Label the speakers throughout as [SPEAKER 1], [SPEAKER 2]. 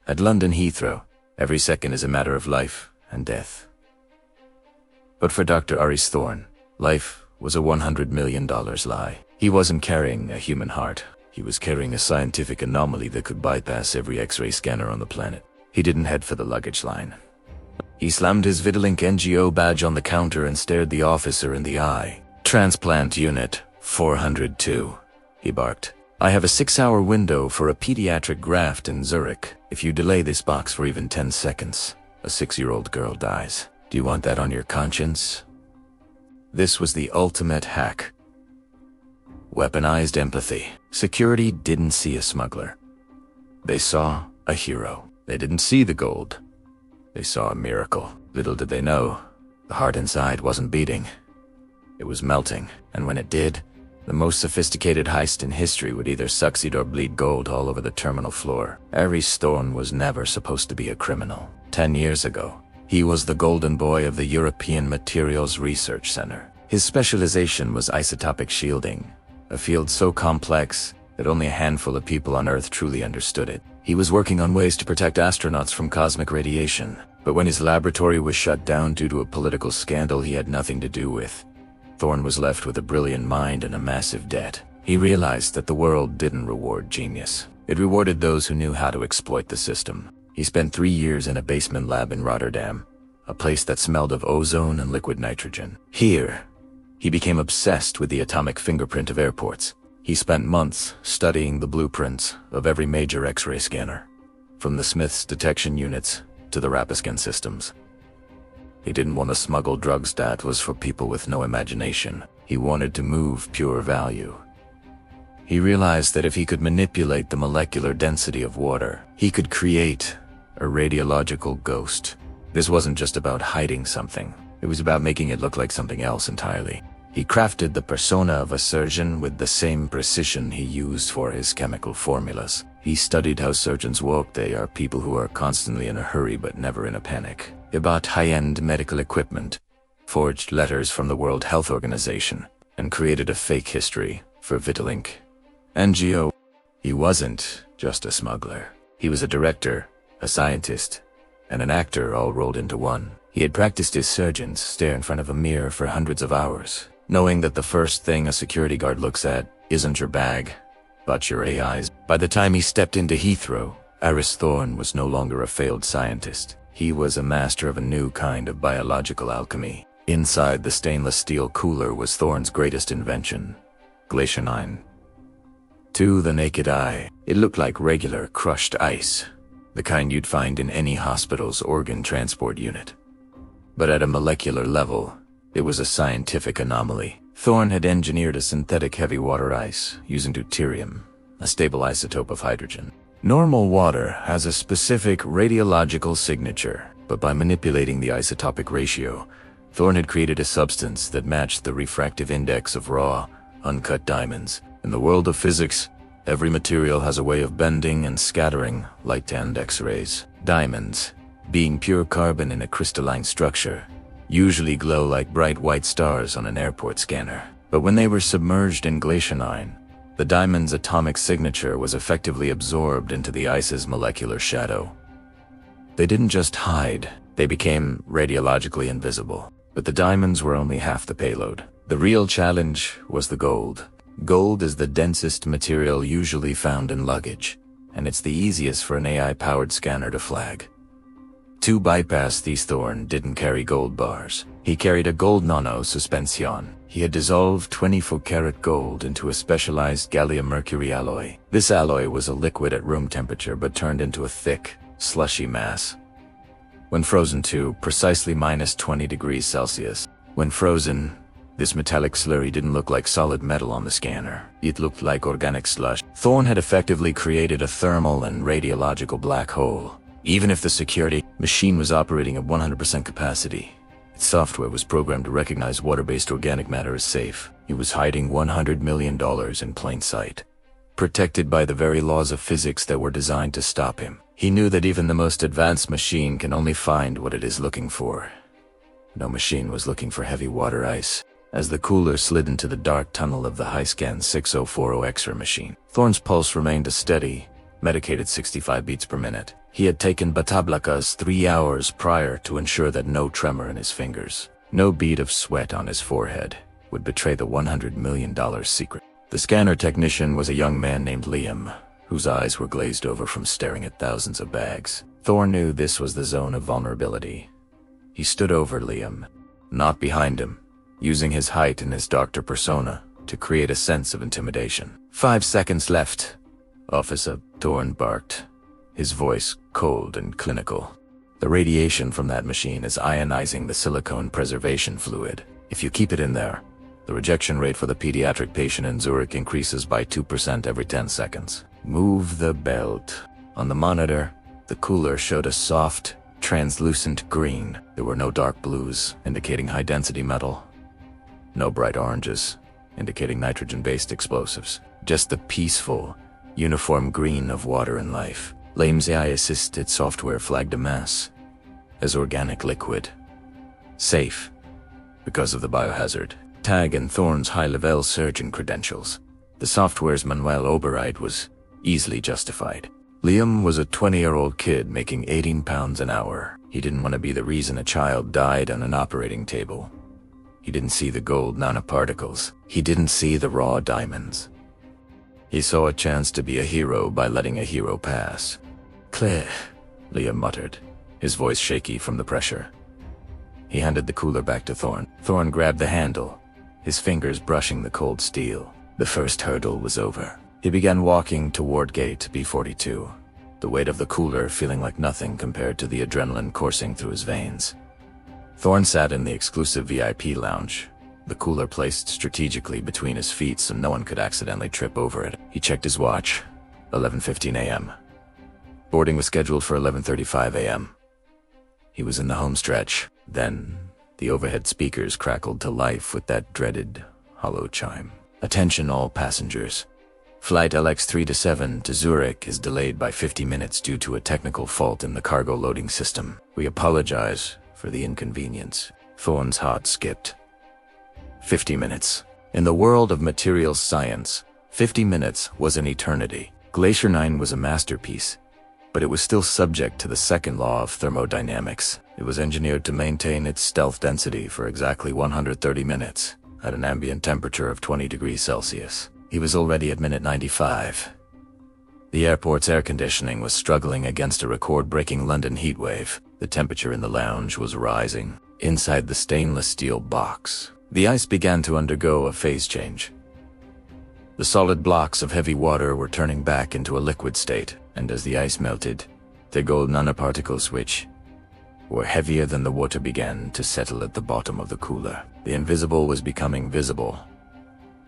[SPEAKER 1] At London Heathrow, every second is a matter of life and death. But for Dr. Aris Thorne, life was a $100 million lie. He wasn't carrying a human heart. He was carrying a scientific anomaly that could bypass every X-ray scanner on the planet. He didn't head for the luggage line. He slammed his Vitalink NGO badge on the counter and stared the officer in the eye. "Transplant unit 402, he barked. "I have a 6-hour window for a pediatric graft in Zurich. If you delay this box for even 10 seconds, a 6-year-old girl dies. Do you want that on your conscience?" This was the ultimate hack. Weaponized empathy. Security didn't see a smuggler. They saw a hero. They didn't see the gold. They saw a miracle. Little did they know, the heart inside wasn't beating. It was melting, and when it did, the most sophisticated heist in history would either succeed or bleed gold all over the terminal floor. Aris Thorne was never supposed to be a criminal. 10 years ago, he was the golden boy of the European Materials Research Center. His specialization was isotopic shielding, a field so complex that only a handful of people on Earth truly understood it. He was working on ways to protect astronauts from cosmic radiation, but when his laboratory was shut down due to a political scandal he had nothing to do with, Thorne was left with a brilliant mind and a massive debt. He realized that the world didn't reward genius. It rewarded those who knew how to exploit the system. He spent 3 years in a basement lab in Rotterdam, a place that smelled of ozone and liquid nitrogen. Here, he became obsessed with the atomic fingerprint of airports. He spent months studying the blueprints of every major X-ray scanner, from the Smith's detection units to the Rapiscan systems. He didn't want to smuggle drugs that was for people with no imagination. He wanted to move pure value. He realized that if he could manipulate the molecular density of water, he could create a radiological ghost. This wasn't just about hiding something. It was about making it look like something else entirely. He crafted the persona of a surgeon with the same precision he used for his chemical formulas. He studied how surgeons work. They are people who are constantly in a hurry but never in a panic. He bought high-end medical equipment, forged letters from the World Health Organization, and created a fake history for Vitalink NGO. He wasn't just a smuggler. He was a director, a scientist, and an actor all rolled into one. He had practiced his surgeons stare in front of a mirror for hundreds of hours, knowing that the first thing a security guard looks at isn't your bag, but your AIs. By the time he stepped into Heathrow, Aris Thorne was no longer a failed scientist. He was a master of a new kind of biological alchemy. Inside the stainless steel cooler was Thorne's greatest invention, glacianine. To the naked eye, it looked like regular crushed ice, the kind you'd find in any hospital's organ transport unit. But at a molecular level, it was a scientific anomaly. Thorne had engineered a synthetic heavy water ice using deuterium, a stable isotope of hydrogen. Normal water has a specific radiological signature, but by manipulating the isotopic ratio, Thorne had created a substance that matched the refractive index of raw, uncut diamonds. In the world of physics, every material has a way of bending and scattering light and X-rays. Diamonds, being pure carbon in a crystalline structure, usually glow like bright white stars on an airport scanner. But when they were submerged in glacianine, the diamond's atomic signature was effectively absorbed into the ice's molecular shadow. They didn't just hide, they became radiologically invisible. But the diamonds were only half the payload. The real challenge was the gold. Gold is the densest material usually found in luggage, and it's the easiest for an AI-powered scanner to flag. To bypass these, Thorne didn't carry gold bars. He carried a gold nano suspension. He had dissolved 24-karat gold into a specialized gallium-mercury alloy. This alloy was a liquid at room temperature but turned into a thick, slushy mass when frozen to precisely -20 degrees Celsius. When frozen, this metallic slurry didn't look like solid metal on the scanner. It looked like organic slush. Thorne had effectively created a thermal and radiological black hole. Even if the security machine was operating at 100% capacity, its software was programmed to recognize water-based organic matter as safe. He was hiding $100 million in plain sight, protected by the very laws of physics that were designed to stop him. He knew that even the most advanced machine can only find what it is looking for. No machine was looking for heavy water ice. As the cooler slid into the dark tunnel of the Heist 6040 X-ray machine, Thorne's pulse remained a steady, medicated 65 beats per minute. He had taken Batablakas 3 hours prior to ensure that no tremor in his fingers, no bead of sweat on his forehead, would betray the $100 million secret. The scanner technician was a young man named Liam, whose eyes were glazed over from staring at thousands of bags. Thorn knew this was the zone of vulnerability. He stood over Liam, not behind him, using his height and his doctor persona to create a sense of intimidation. 5 seconds left, Officer, Thorn barked, his voice cold and clinical. The radiation from that machine is ionizing the silicone preservation fluid. If you keep it in there, the rejection rate for the pediatric patient in Zurich increases by 2% every 10 seconds. Move the belt. On the monitor, the cooler showed a soft, translucent green. There were no dark blues, indicating high-density metal. No bright oranges, indicating nitrogen-based explosives. Just the peaceful, uniform green of water and life. Liam's AI-assisted software flagged a mass as organic liquid. Safe, because of the biohazard. Tag and Thorn's high-level surgeon credentials. The software's Manuel Obereit was easily justified. Liam was a 20-year-old kid making 18 pounds an hour. He didn't want to be the reason a child died on an operating table. He didn't see the gold nanoparticles. He didn't see the raw diamonds. He saw a chance to be a hero by letting a hero pass. "Claire," Liam muttered, his voice shaky from the pressure. He handed the cooler back to Thorn. Thorn grabbed the handle, his fingers brushing the cold steel. The first hurdle was over. He began walking toward gate B42, the weight of the cooler feeling like nothing compared to the adrenaline coursing through his veins. Thorn sat in the exclusive VIP lounge, the cooler placed strategically between his feet so no one could accidentally trip over it. He checked his watch, 11:15 a.m. Boarding was scheduled for 11:35 a.m. He was in the home stretch. Then, the overhead speakers crackled to life with that dreaded, hollow chime. "Attention all passengers. Flight LX3-7 to Zurich is delayed by 50 minutes due to a technical fault in the cargo loading system. We apologize for the inconvenience." Thorn's heart skipped. 50 minutes. In the world of materials science, 50 minutes was an eternity. Glacier 9 was a masterpiece, but it was still subject to the second law of thermodynamics. It was engineered to maintain its stealth density for exactly 130 minutes, at an ambient temperature of 20 degrees Celsius. He was already at minute 95. The airport's air conditioning was struggling against a record-breaking London heatwave. The temperature in the lounge was rising. Inside the stainless steel box, the ice began to undergo a phase change. The solid blocks of heavy water were turning back into a liquid state, and as the ice melted, the gold nanoparticles which were heavier than the water began to settle at the bottom of the cooler. The invisible was becoming visible.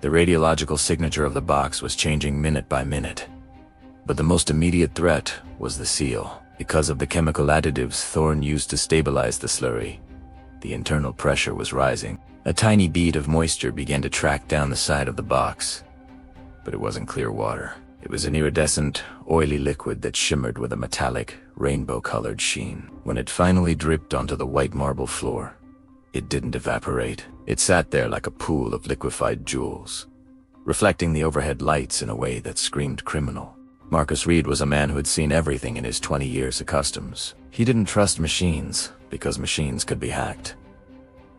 [SPEAKER 1] The radiological signature of the box was changing minute by minute. But the most immediate threat was the seal. Because of the chemical additives Thorn used to stabilize the slurry, the internal pressure was rising. A tiny bead of moisture began to track down the side of the box. But it wasn't clear water. It was an iridescent, oily liquid that shimmered with a metallic, rainbow-colored sheen. When it finally dripped onto the white marble floor, it didn't evaporate. It sat there like a pool of liquefied jewels, reflecting the overhead lights in a way that screamed criminal. Marcus Reed was a man who had seen everything in his 20 years of customs. He didn't trust machines, because machines could be hacked.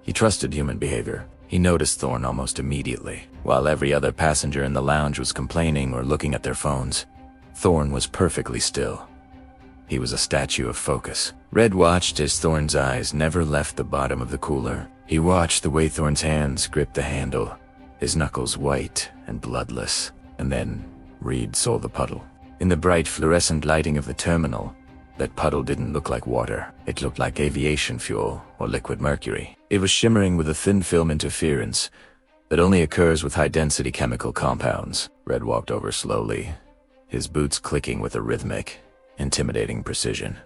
[SPEAKER 1] He trusted human behavior. He noticed Thorn almost immediately. While every other passenger in the lounge was complaining or looking at their phones, Thorn was perfectly still. He was a statue of focus. Red watched as Thorn's eyes never left the bottom of the cooler. He watched the way Thorn's hands gripped the handle, his knuckles white and bloodless. And then Reed saw the puddle. In the bright fluorescent lighting of the terminal, that puddle didn't look like water. It looked like aviation fuel or liquid mercury. It was shimmering with a thin film interference that only occurs with high-density chemical compounds. Red walked over slowly, his boots clicking with a rhythmic, intimidating precision.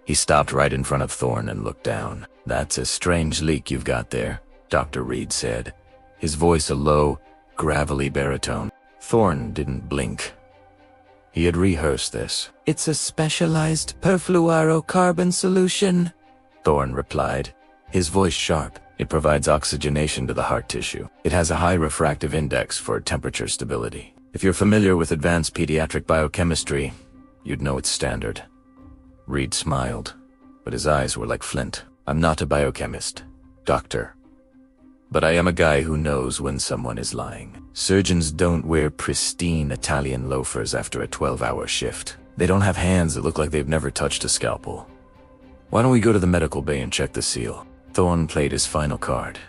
[SPEAKER 1] He stopped right in front of Thorn and looked down. "That's a strange leak you've got there," Dr. Reed said, his voice a low, gravelly baritone. Thorn didn't blink. He had rehearsed this. "It's a specialized perfluorocarbon solution," Thorn replied, his voice sharp. "It provides oxygenation to the heart tissue. It has a high refractive index for temperature stability. If you're familiar with advanced pediatric biochemistry, you'd know it's standard. Reed smiled, but his eyes were like flint. I'm not a biochemist, doctor. But I am a guy who knows when someone is lying. Surgeons don't wear pristine Italian loafers after a 12-hour shift. They don't have hands that look like they've never touched a scalpel. Why don't we go to the medical bay and check the seal? Thorne played his final card.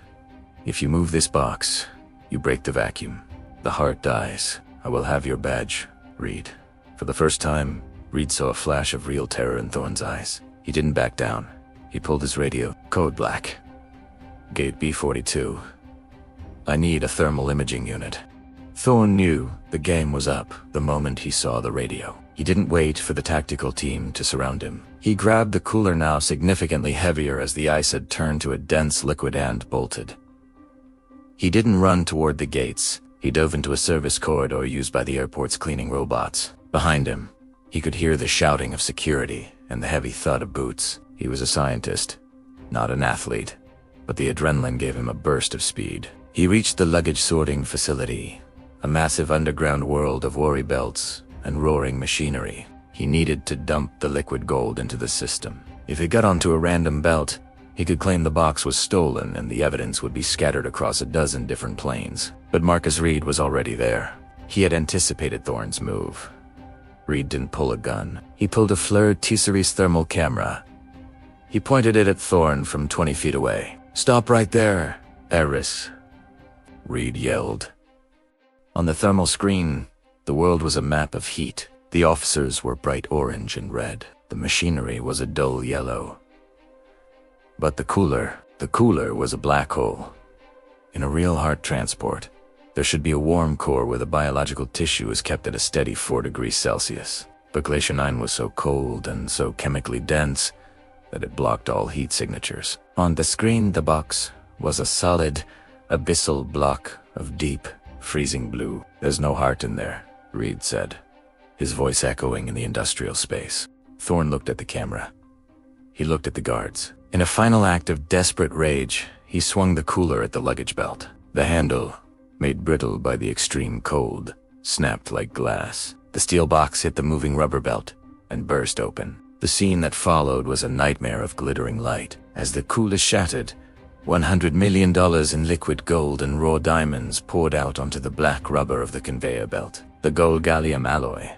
[SPEAKER 1] If you move this box, you break the vacuum. The heart dies. I will have your badge, Reed. For the first time, Reed saw a flash of real terror in Thorne's eyes. He didn't back down. He pulled his radio. Code black. Gate B42. I need a thermal imaging unit. Thorne knew the game was up the moment he saw the radio. He didn't wait for the tactical team to surround him. He grabbed the cooler, now significantly heavier as the ice had turned to a dense liquid, and bolted. He didn't run toward the gates. He dove into a service corridor used by the airport's cleaning robots. Behind him, he could hear the shouting of security and the heavy thud of boots. He was a scientist, not an athlete, but the adrenaline gave him a burst of speed. He reached the luggage sorting facility, a massive underground world of worry belts and roaring machinery. He needed to dump the liquid gold into the system. If it got onto a random belt, he could claim the box was stolen and the evidence would be scattered across a dozen different planes. But Marcus Reed was already there. He had anticipated Thorne's move. Reed didn't pull a gun. He pulled a Fleur Tisseries thermal camera. He pointed it at Thorne from 20 feet away. "Stop right there, Eris," Reed yelled. On the thermal screen, the world was a map of heat. The officers were bright orange and red. The machinery was a dull yellow. But the cooler was a black hole. In a real heart transport, there should be a warm core where the biological tissue is kept at a steady 4 degrees Celsius. But Glacier 9 was so cold and so chemically dense that it blocked all heat signatures. On the screen, the box was a solid, abyssal block of deep, freezing blue. "There's no heart in there," Reed said, his voice echoing in the industrial space. Thorne looked at the camera. He looked at the guards. In a final act of desperate rage, he swung the cooler at the luggage belt. The handle, made brittle by the extreme cold, snapped like glass. The steel box hit the moving rubber belt and burst open. The scene that followed was a nightmare of glittering light. As the cooler shattered, $100 million in liquid gold and raw diamonds poured out onto the black rubber of the conveyor belt. The gold gallium alloy,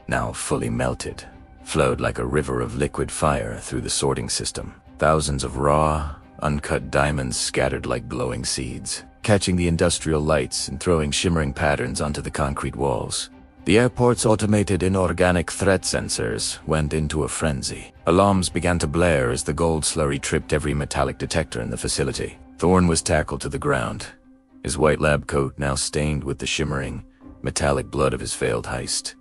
[SPEAKER 1] now fully melted, flowed like a river of liquid fire through the sorting system. Thousands of raw, uncut diamonds scattered like glowing seeds, catching the industrial lights and throwing shimmering patterns onto the concrete walls. The airport's automated inorganic threat sensors went into a frenzy. Alarms began to blare as the gold slurry tripped every metallic detector in the facility. Thorne was tackled to the ground, his white lab coat now stained with the shimmering, metallic blood of his failed heist.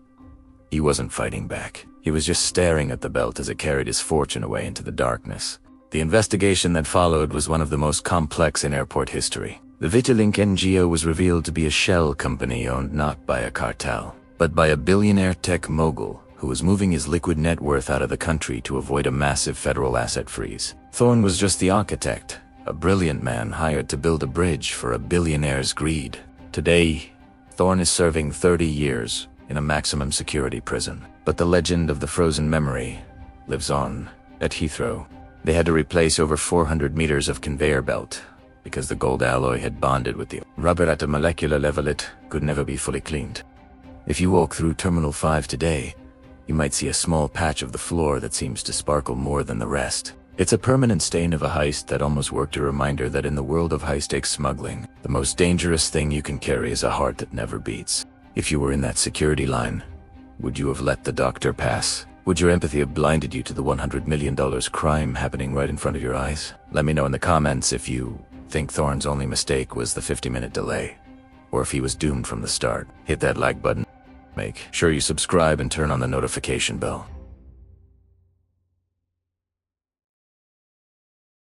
[SPEAKER 1] He wasn't fighting back. He was just staring at the belt as it carried his fortune away into the darkness. The investigation that followed was one of the most complex in airport history. The Vitalink NGO was revealed to be a shell company owned not by a cartel, but by a billionaire tech mogul who was moving his liquid net worth out of the country to avoid a massive federal asset freeze. Thorne was just the architect, a brilliant man hired to build a bridge for a billionaire's greed. Today, Thorne is serving 30 years in a maximum security prison. But the legend of the frozen memory lives on. At Heathrow, they had to replace over 400 meters of conveyor belt because the gold alloy had bonded with the rubber at a molecular level. It could never be fully cleaned. If you walk through Terminal 5 today, you might see a small patch of the floor that seems to sparkle more than the rest. It's a permanent stain of a heist that almost worked a reminder that in the world of high-stakes smuggling, the most dangerous thing you can carry is a heart that never beats. If you were in that security line, would you have let the doctor pass? Would your empathy have blinded you to the $100 million crime happening right in front of your eyes? Let me know in the comments if you think Thorne's only mistake was the 50-minute delay, or if he was doomed from the start. Hit that like button. Make sure you subscribe and turn on the notification bell.